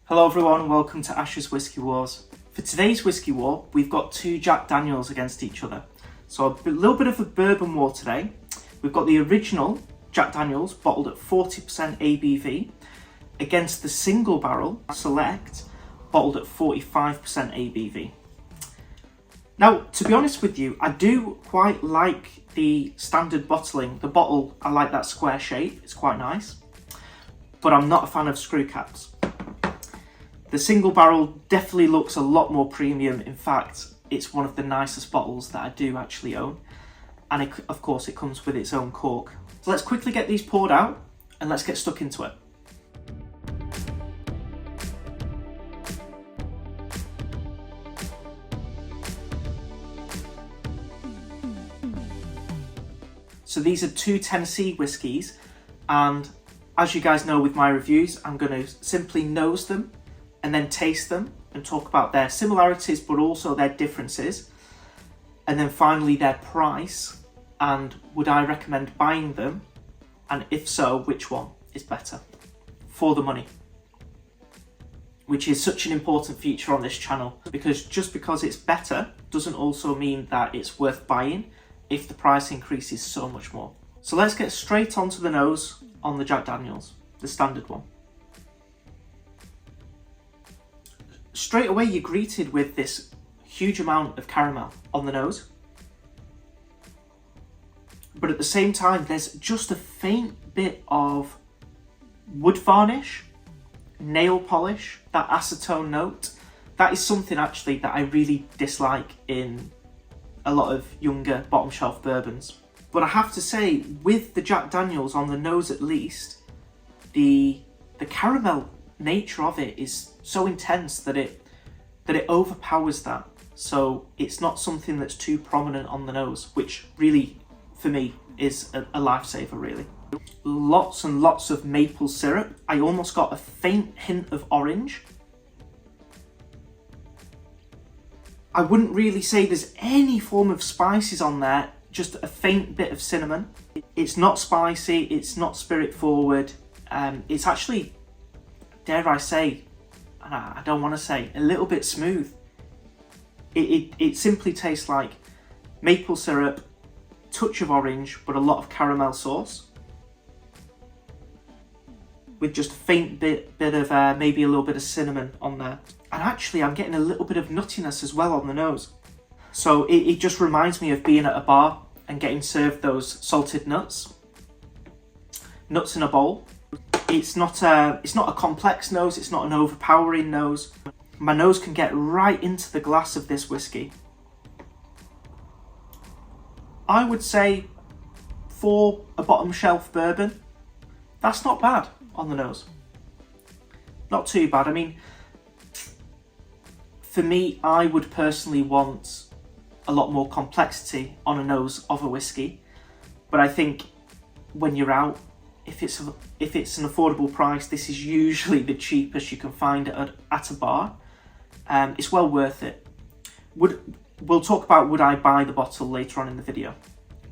Hello everyone, welcome to Ash's Whiskey Wars. For today's Whiskey War, we've got two Jack Daniels against each other. So a little bit of a bourbon war today. We've got the original Jack Daniels bottled at 40% ABV against the single barrel select bottled at 45% ABV. Now, to be honest with you, I do quite like the standard bottling. The bottle, I like that square shape, it's quite nice. But I'm not a fan of screw caps. The single barrel definitely looks a lot more premium. In fact, it's one of the nicest bottles that I do actually own. And of course, it comes with its own cork. So let's quickly get these poured out and let's get stuck into it. So these are two Tennessee whiskies, and as you guys know with my reviews, I'm going to simply nose them and then taste them and talk about their similarities but also their differences, and then finally their price and would I recommend buying them, and if so, which one is better for the money, which is such an important feature on this channel, because just because it's better doesn't also mean that it's worth buying if the price increases so much more. So let's get straight onto the nose on the Jack Daniels, the standard one. Straight away you're greeted with this huge amount of caramel on the nose. But at the same time, there's just a faint bit of wood varnish, nail polish, that acetone note. That is something actually that I really dislike in a lot of younger bottom shelf bourbons. But I have to say, with the Jack Daniels on the nose at least, the caramel nature of it is so intense that it overpowers that. So it's not something that's too prominent on the nose, which really, for me, is a lifesaver really. Lots and lots of maple syrup. I almost got a faint hint of orange. I wouldn't really say there's any form of spices on there, just a faint bit of cinnamon. It's not spicy, it's not spirit forward. It's actually, dare I say, and I don't want to say, a little bit smooth. It simply tastes like maple syrup, touch of orange, but a lot of caramel sauce, with just a faint bit of maybe a little bit of cinnamon on there. And actually I'm getting a little bit of nuttiness as well on the nose. So it just reminds me of being at a bar and getting served those salted nuts in a bowl. It's not a complex nose, it's not an overpowering nose. My nose can get right into the glass of this whiskey. I would say for a bottom shelf bourbon, that's not bad on the nose. Not too bad. I mean, for me, I would personally want a lot more complexity on a nose of a whiskey. But I think when you're out, if it's an affordable price, this is usually the cheapest you can find at a bar. It's well worth it. We'll talk about would I buy the bottle later on in the video.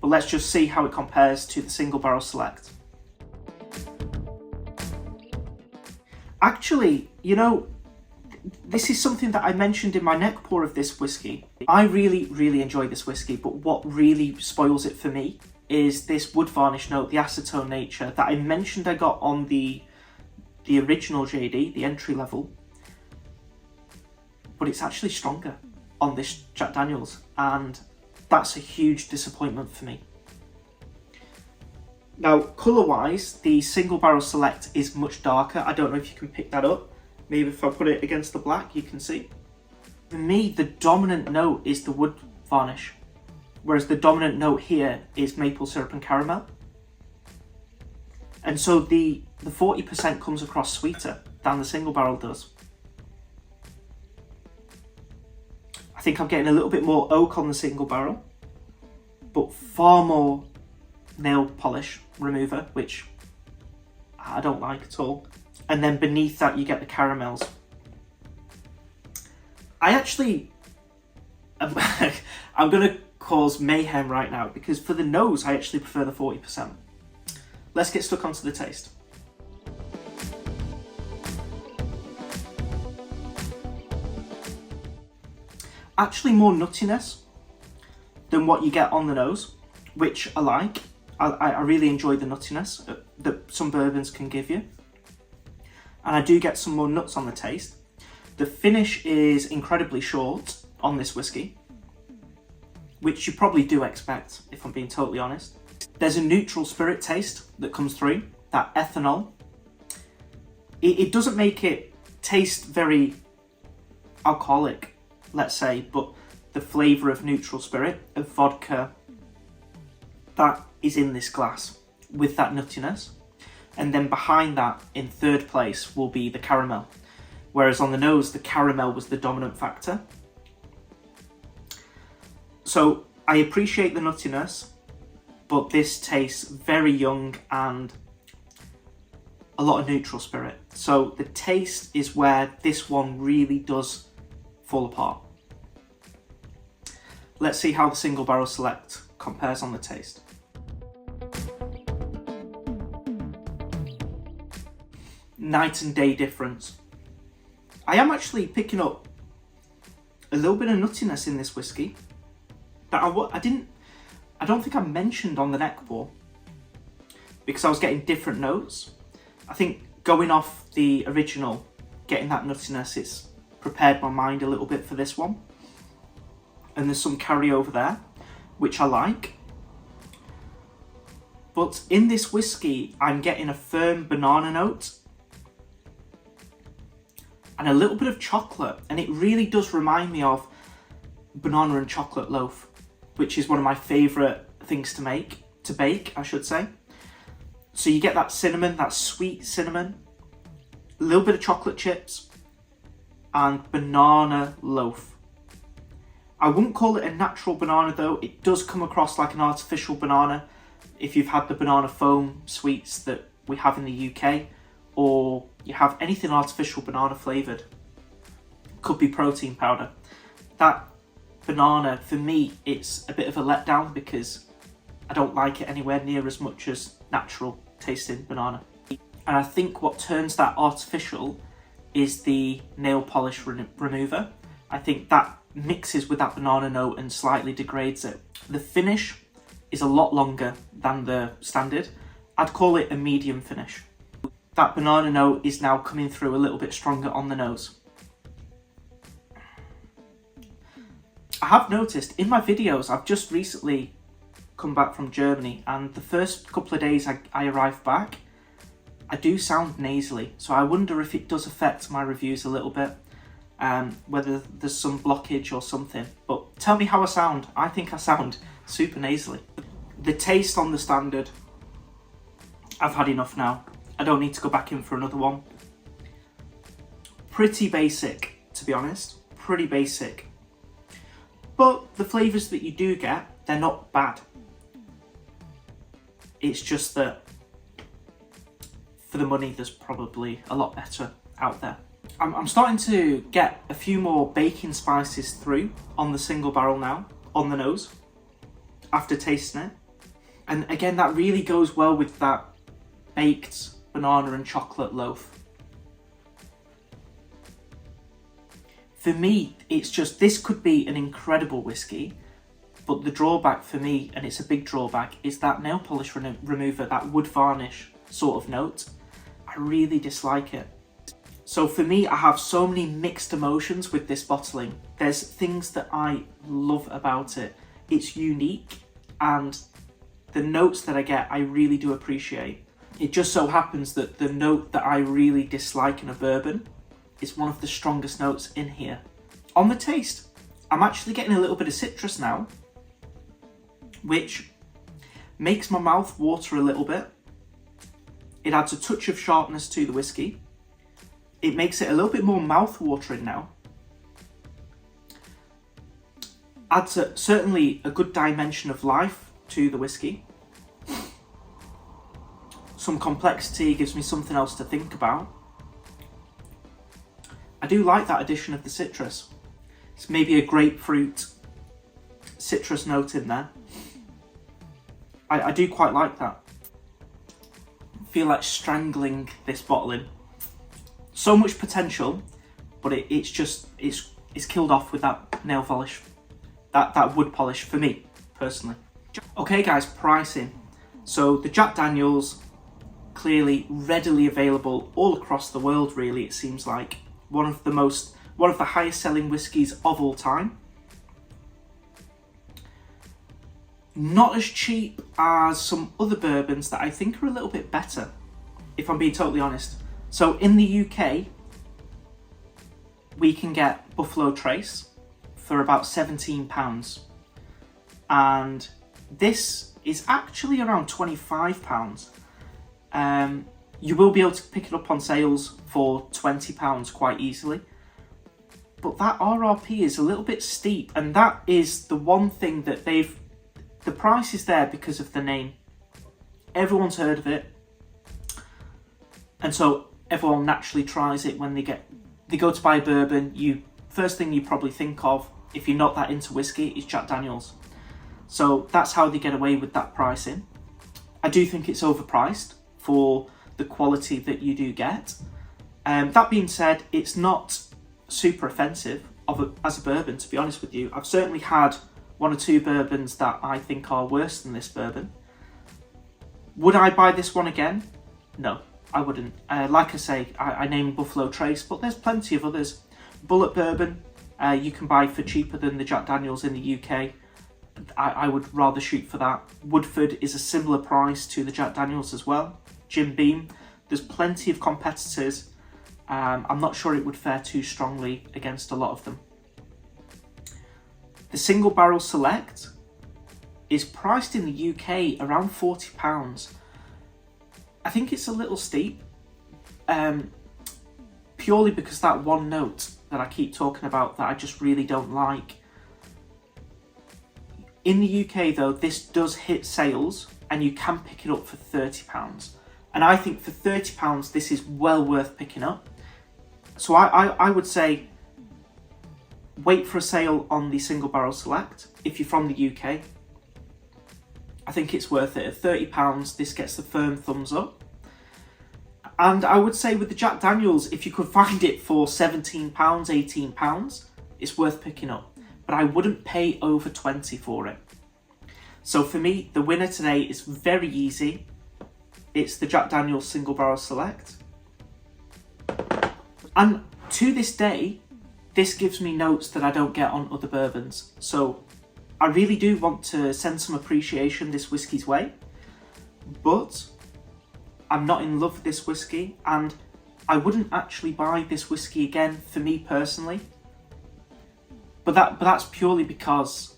But let's just see how it compares to the single barrel select. Actually, you know, this is something that I mentioned in my neck pour of this whiskey. I really, really enjoy this whiskey, but what really spoils it for me is this wood varnish note, the acetone nature that I mentioned I got on the original JD, the entry level. But it's actually stronger on this Jack Daniels, and that's a huge disappointment for me. Now, colour-wise, the single barrel select is much darker. I don't know if you can pick that up. Maybe if I put it against the black, you can see. For me, the dominant note is the wood varnish, whereas the dominant note here is maple syrup and caramel. And so the 40% comes across sweeter than the single barrel does. I think I'm getting a little bit more oak on the single barrel, but far more nail polish remover, which I don't like at all. And then beneath that you get the caramels. I actually, I'm going to cause mayhem right now, because for the nose I actually prefer the 40%. Let's get stuck onto the taste. Actually more nuttiness than what you get on the nose, which I like. I really enjoy the nuttiness that some bourbons can give you. And I do get some more nuts on the taste. The finish is incredibly short on this whiskey, which you probably do expect, if I'm being totally honest. There's a neutral spirit taste that comes through, that ethanol. It doesn't make it taste very alcoholic, let's say, but the flavour of neutral spirit, of vodka, that is in this glass with that nuttiness. And then behind that, in third place, will be the caramel. Whereas on the nose, the caramel was the dominant factor. So I appreciate the nuttiness, but this tastes very young and a lot of neutral spirit. So the taste is where this one really does fall apart. Let's see how the single barrel select compares on the taste. Night and day difference. I am actually picking up a little bit of nuttiness in this whiskey that I don't think I mentioned on the neck pour, because I was getting different notes. I think going off the original, getting that nuttiness, it's prepared my mind a little bit for this one. And there's some carryover there, which I like. But in this whiskey, I'm getting a firm banana note and a little bit of chocolate, and it really does remind me of banana and chocolate loaf, which is one of my favourite things to bake, I should say. So you get that cinnamon, that sweet cinnamon, a little bit of chocolate chips, and banana loaf. I wouldn't call it a natural banana though. It does come across like an artificial banana if you've had the banana foam sweets that we have in the UK, or you have anything artificial banana flavoured. Could be protein powder. That banana, for me, it's a bit of a letdown because I don't like it anywhere near as much as natural tasting banana. And I think what turns that artificial is the nail polish remover. I think that mixes with that banana note and slightly degrades it. The finish is a lot longer than the standard. I'd call it a medium finish. That banana note is now coming through a little bit stronger on the nose. I have noticed in my videos, I've just recently come back from Germany, and the first couple of days I arrived back, I do sound nasally. So I wonder if it does affect my reviews a little bit, whether there's some blockage or something. But tell me how I sound. I think I sound super nasally. The taste on the standard, I've had enough now. I don't need to go back in for another one. Pretty basic, to be honest. Pretty basic. But the flavours that you do get, they're not bad. It's just that for the money, there's probably a lot better out there. I'm starting to get a few more baking spices through on the single barrel now, on the nose, after tasting it. And again, that really goes well with that baked banana and chocolate loaf. For me, it's just, this could be an incredible whiskey, but the drawback for me, and it's a big drawback, is that nail polish remover, that wood varnish sort of note. I really dislike it. So for me, I have so many mixed emotions with this bottling. There's things that I love about it. It's unique, and the notes that I get, I really do appreciate. It just so happens that the note that I really dislike in a bourbon is one of the strongest notes in here. On the taste, I'm actually getting a little bit of citrus now, which makes my mouth water a little bit. It adds a touch of sharpness to the whiskey. It makes it a little bit more mouth-watering now. Adds certainly a good dimension of life to the whiskey. Some complexity, gives me something else to think about. I do like that addition of the citrus. It's maybe a grapefruit citrus note in there. I do quite like that. I feel like strangling this bottling. So much potential, but it's is killed off with that nail polish, that wood polish for me, personally. Okay guys, pricing. So the Jack Daniels, clearly readily available all across the world really, it seems like. One of the highest selling whiskies of all time. Not as cheap as some other bourbons that I think are a little bit better, if I'm being totally honest. So in the UK, we can get Buffalo Trace for about £17. And this is actually around £25. You will be able to pick it up on sales for £20 quite easily. But that RRP is a little bit steep, and that is the one thing that the price is there because of the name. Everyone's heard of it, and so everyone naturally tries it when they go to buy bourbon. First thing you probably think of, if you're not that into whiskey, is Jack Daniels. So that's how they get away with that pricing. I do think it's overpriced for the quality that you do get. That being said, it's not super offensive as a bourbon, to be honest with you. I've certainly had one or two bourbons that I think are worse than this bourbon. Would I buy this one again? No, I wouldn't. Like I say, I named Buffalo Trace, but there's plenty of others. Bullet Bourbon, you can buy for cheaper than the Jack Daniels in the UK. I would rather shoot for that. Woodford is a similar price to the Jack Daniels as well. Jim Beam, there's plenty of competitors. I'm not sure it would fare too strongly against a lot of them. The Single Barrel Select is priced in the UK around £40. I think it's a little steep, purely because that one note that I keep talking about that I just really don't like. In the UK though, this does hit sales and you can pick it up for £30. And I think for £30, this is well worth picking up. So I would say wait for a sale on the Single Barrel Select if you're from the UK. I think it's worth it. At £30, this gets the firm thumbs up. And I would say with the Jack Daniels, if you could find it for £17, £18, it's worth picking up. But I wouldn't pay over $20 for it. So for me, the winner today is very easy. It's the Jack Daniels Single Barrel Select. And to this day, this gives me notes that I don't get on other bourbons. So I really do want to send some appreciation this whiskey's way. But I'm not in love with this whiskey, and I wouldn't actually buy this whiskey again for me personally. But that's purely because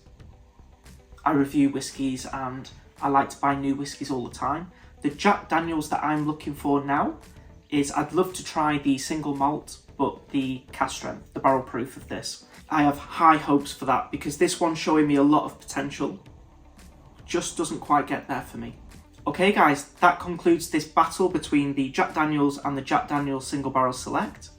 I review whiskies and I like to buy new whiskies all the time. The Jack Daniels that I'm looking for now is I'd love to try the single malt, but the cask strength, the barrel proof of this. I have high hopes for that because this one's showing me a lot of potential. Just doesn't quite get there for me. Okay guys, that concludes this battle between the Jack Daniels and the Jack Daniels Single Barrel Select.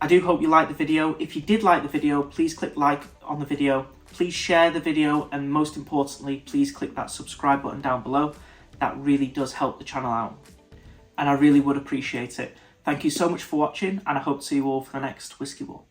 I do hope you liked the video. If you did like the video, please click like on the video. Please share the video, and most importantly, please click that subscribe button down below. That really does help the channel out, and I really would appreciate it. Thank you so much for watching, and I hope to see you all for the next Whiskey War.